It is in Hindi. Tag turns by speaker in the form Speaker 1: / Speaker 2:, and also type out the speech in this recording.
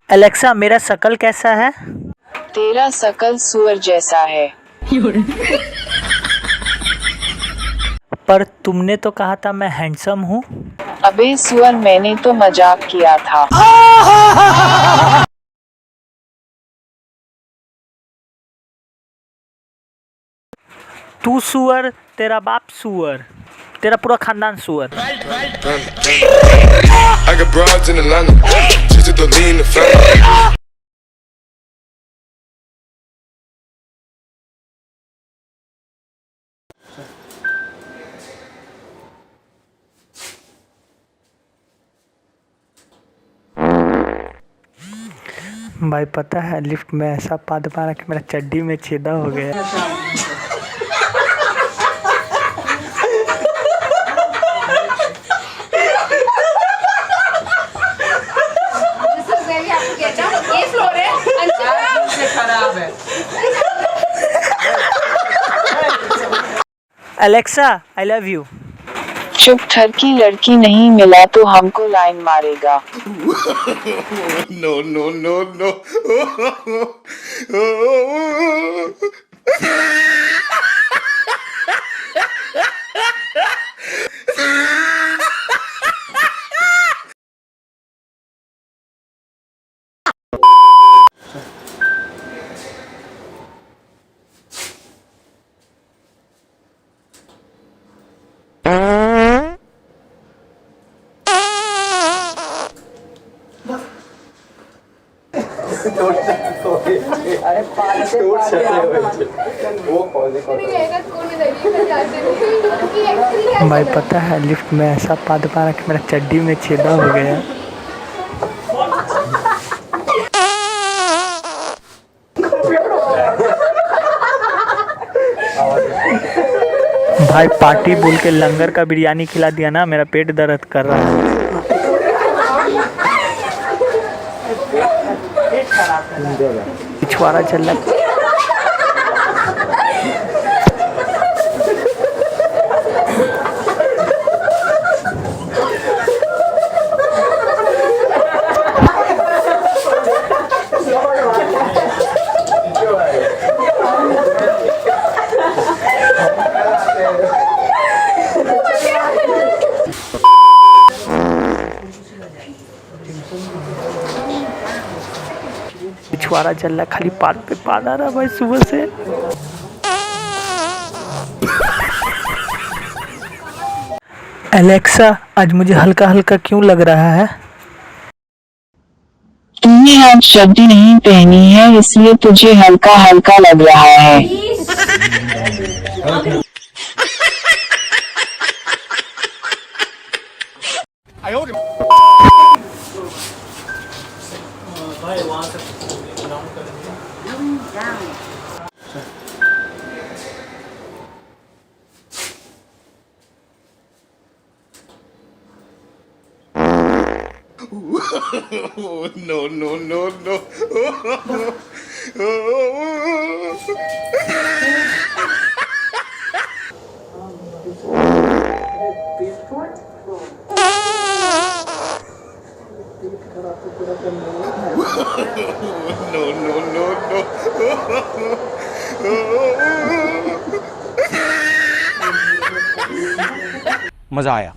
Speaker 1: एलेक्सा, मेरा शकल कैसा है?
Speaker 2: तेरा शकल सुअर जैसा है।
Speaker 1: पर तुमने तो कहा था मैं हैंडसम हूँ।
Speaker 2: अबे सुअर, मैंने तो मजाक किया था।
Speaker 1: तू सुअर, तेरा बाप सुअर, तेरा पूरा खानदान सुअर।
Speaker 3: I got broads in Atlanta, just to lean the family.
Speaker 1: भाई पता है लिफ्ट में ऐसा पाद मारा कि मेरा चड्डी में छेदा हो गया। Alexa, I love you.
Speaker 2: चुप, ठरकी लड़की नहीं मिला तो हमको लाइन मारेगा।
Speaker 3: No, no, no, no.
Speaker 1: भाई पता है लिफ्ट में ऐसा पाद मारा कि मेरा चड्डी में छेदा हो गया। भाई पार्टी बोल के लंगर का बिरयानी खिला दिया ना, मेरा पेट दर्द कर रहा है। पिछवाड़ा चल रहा। पिछवाड़ा चल रहा, खाली पाद पे पाद आ रहा भाई सुबह से। एलेक्सा, आज मुझे हल्का हल्का क्यों लग रहा है?
Speaker 2: तुमने आज चड्डी नहीं पहनी है इसलिए तुझे हल्का हल्का लग रहा है।
Speaker 3: No, no, no, no. No, no, no, no.
Speaker 4: मजा आया।